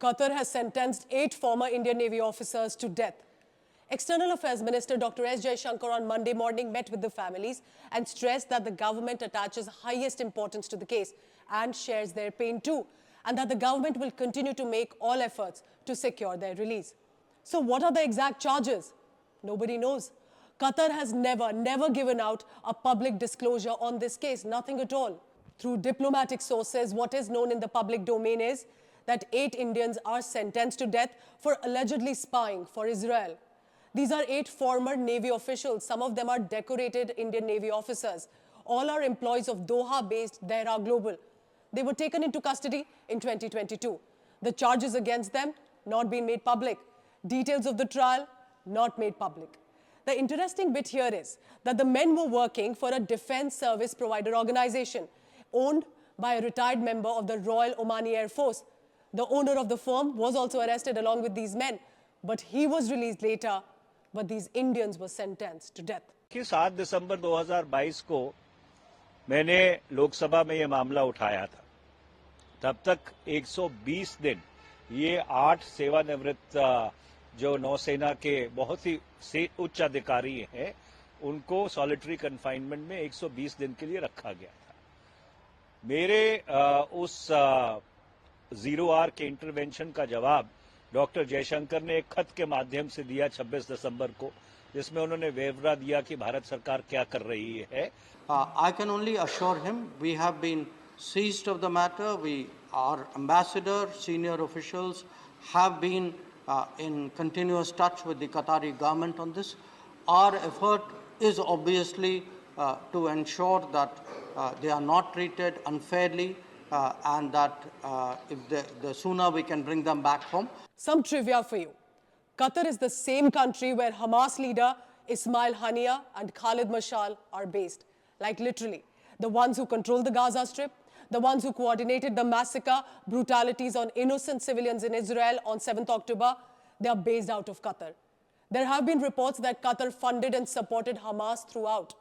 Qatar has sentenced 8 former Indian Navy officers to death. External Affairs Minister Dr. S. Jaishankar on Monday morning met with the families and stressed that the government attaches highest importance to the case and shares their pain too, and that the government will continue to make all efforts to secure their release. So what are the exact charges? Nobody knows. Qatar has never given out a public disclosure on this case, nothing at all. Through diplomatic sources, what is known in the public domain is that 8 Indians are sentenced to death for allegedly spying for Israel. These are 8 former Navy officials. Some of them are decorated Indian Navy officers. All are employees of Doha-based Dehra Global. They were taken into custody in 2022. The charges against them not been made public. Details of the trial not made public. The interesting bit here is that the men were working for a defense service provider organization owned by a retired member of the Royal Omani Air Force. The owner of the firm was also arrested along with these men, but he was released later. But these Indians were sentenced to death. 7 दिसंबर 2022 को मैंने लोकसभा में ये मामला उठाया था। तब तक 120 दिन ये 8 सेवानिवृत्त जो नौसेना के बहुत ही उच्च अधिकारी हैं, उनको सॉलिटरी कन्फाइनमेंट में 120 दिन के लिए रखा गया था। मेरे उस 0R के इंटरवेंशन का जवाब डॉक्टर जयशंकर ने एक खत के माध्यम से दिया 26 दिसंबर को, जिसमें उन्होंने ब्यौरा दिया कि भारत सरकार क्या कर रही है। I can only assure him we have been seized of the matter. Our ambassador, senior officials have been in continuous touch with the Qatari government on this. Our effort is obviously to ensure that they are not treated unfairly and that the sooner we can bring them back home. Some trivia for you. Qatar is the same country where Hamas leader Ismail Haniyeh and Khalid Mashal are based. Like literally, the ones who control the Gaza Strip, the ones who coordinated the massacre, brutalities on innocent civilians in Israel on 7th October, they are based out of Qatar. There have been reports that Qatar funded and supported Hamas throughout.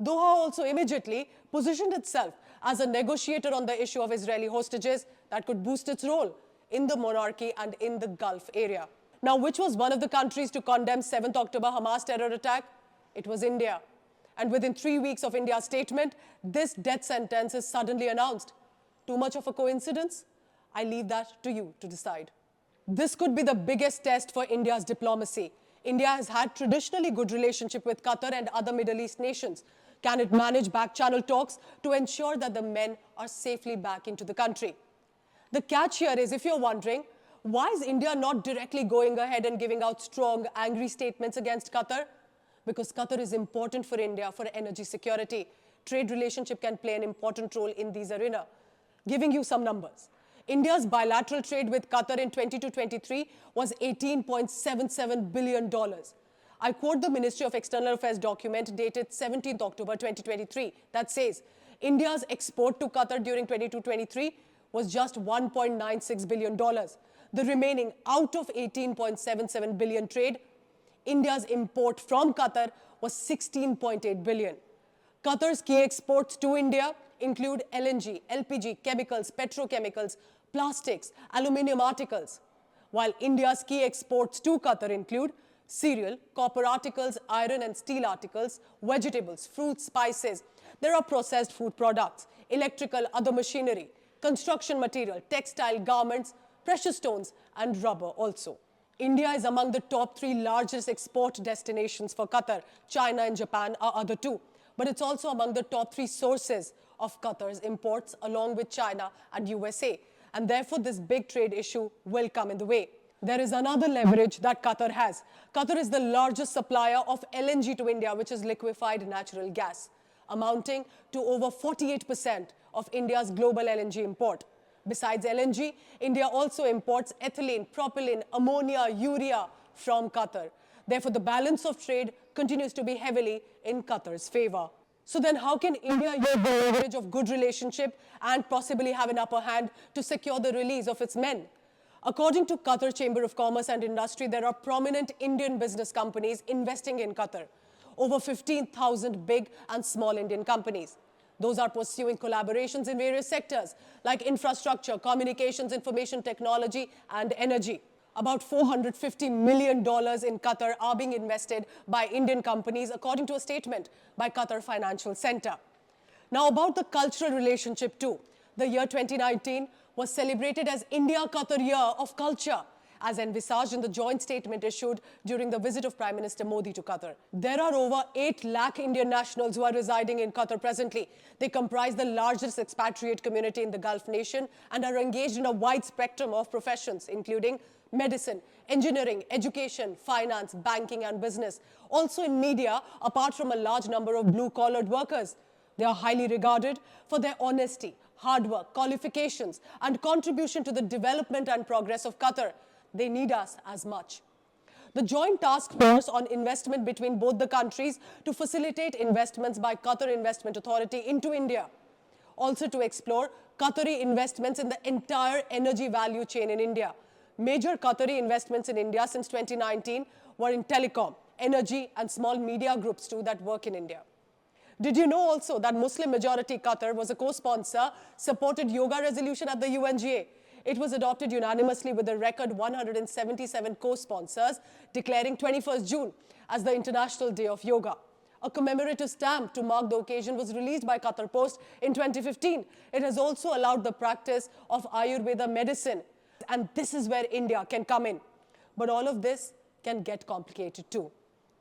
Doha also immediately positioned itself as a negotiator on the issue of Israeli hostages that could boost its role in the monarchy and in the Gulf area. Now, which was one of the countries to condemn 7th October Hamas terror attack? It was India. And within 3 weeks of India's statement, this death sentence is suddenly announced. Too much of a coincidence? I leave that to you to decide. This could be the biggest test for India's diplomacy. India has had traditionally good relationship with Qatar and other Middle East nations. Can it manage back-channel talks to ensure that the men are safely back into the country? The catch here is, if you're wondering, why is India not directly going ahead and giving out strong, angry statements against Qatar? Because Qatar is important for India for energy security. Trade relationship can play an important role in these arena. Giving you some numbers. India's bilateral trade with Qatar in 22-23 was $18.77 billion. I quote the Ministry of External Affairs document dated 17th October 2023 that says India's export to Qatar during 22-23 was just $1.96 billion. The remaining out of 18.77 billion trade, India's import from Qatar was 16.8 billion. Qatar's key exports to India include LNG, LPG, chemicals, petrochemicals, plastics, aluminium articles, while India's key exports to Qatar include cereal, copper articles, iron and steel articles, vegetables, fruits, spices. There are processed food products, electrical, other machinery, construction material, textile, garments, precious stones, and rubber also. India is among the top 3 largest export destinations for Qatar. China and Japan are other 2. But it's also among the top 3 sources of Qatar's imports, along with China and USA. And therefore, this big trade issue will come in the way. There is another leverage that Qatar has. Qatar is the largest supplier of LNG to India, which is liquefied natural gas, amounting to over 48% of India's global LNG import. Besides LNG, India also imports ethylene, propylene, ammonia, urea from Qatar. Therefore, the balance of trade continues to be heavily in Qatar's favor. So then how can India use the leverage of good relationship and possibly have an upper hand to secure the release of its men? According to Qatar Chamber of Commerce and Industry, there are prominent Indian business companies investing in Qatar. Over 15,000 big and small Indian companies. Those are pursuing collaborations in various sectors like infrastructure, communications, information technology, and energy. About $450 million in Qatar are being invested by Indian companies, according to a statement by Qatar Financial Center. Now, about the cultural relationship too. The year 2019 was celebrated as India-Qatar Year of Culture, as envisaged in the joint statement issued during the visit of Prime Minister Modi to Qatar. There are over 8 lakh Indian nationals who are residing in Qatar presently. They comprise the largest expatriate community in the Gulf nation and are engaged in a wide spectrum of professions, including medicine, engineering, education, finance, banking, and business. Also in media, apart from a large number of blue-collared workers. They are highly regarded for their honesty, hard work, qualifications, and contribution to the development and progress of Qatar. They need us as much. The joint task force on investment between both the countries to facilitate investments by Qatar Investment Authority into India. Also to explore Qatari investments in the entire energy value chain in India. Major Qatari investments in India since 2019 were in telecom, energy, and small media groups too that work in India. Did you know also that Muslim majority Qatar was a co-sponsor, supported yoga resolution at the UNGA? It was adopted unanimously with a record 177 co-sponsors, declaring 21st June as the International Day of Yoga. A commemorative stamp to mark the occasion was released by Qatar Post in 2015. It has also allowed the practice of Ayurveda medicine. And this is where India can come in. But all of this can get complicated too,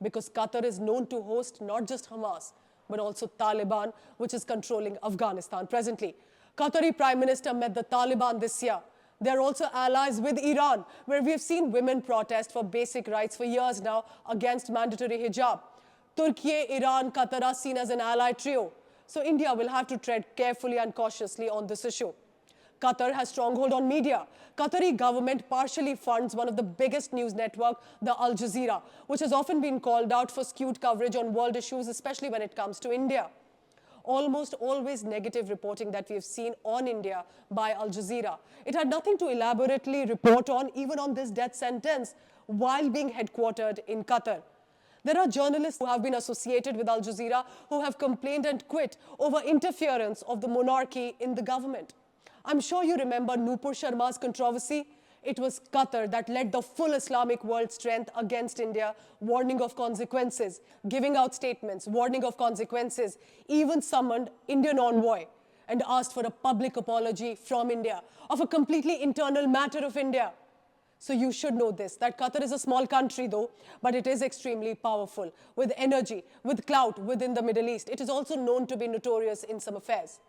because Qatar is known to host not just Hamas, but also Taliban, which is controlling Afghanistan presently. Qatari Prime Minister met the Taliban this year. They are also allies with Iran, where we have seen women protest for basic rights for years now against mandatory hijab. Turkey, Iran, Qatar are seen as an ally trio. So India will have to tread carefully and cautiously on this issue. Qatar has stronghold on media. Qatari government partially funds one of the biggest news network, the Al Jazeera, which has often been called out for skewed coverage on world issues, especially when it comes to India. Almost always negative reporting that we have seen on India by Al Jazeera. It had nothing to elaborately report on, even on this death sentence, while being headquartered in Qatar. There are journalists who have been associated with Al Jazeera who have complained and quit over interference of the monarchy in the government. I'm sure you remember Nupur Sharma's controversy. It was Qatar that led the full Islamic world strength against India, warning of consequences, giving out statements, warning of consequences, even summoned Indian envoy and asked for a public apology from India of a completely internal matter of India. So you should know this, that Qatar is a small country though, but it is extremely powerful, with energy, with clout within the Middle East. It is also known to be notorious in some affairs.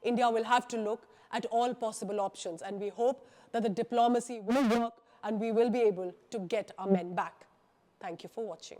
India will have to look at all possible options, and we hope that the diplomacy will work and we will be able to get our men back. Thank you for watching.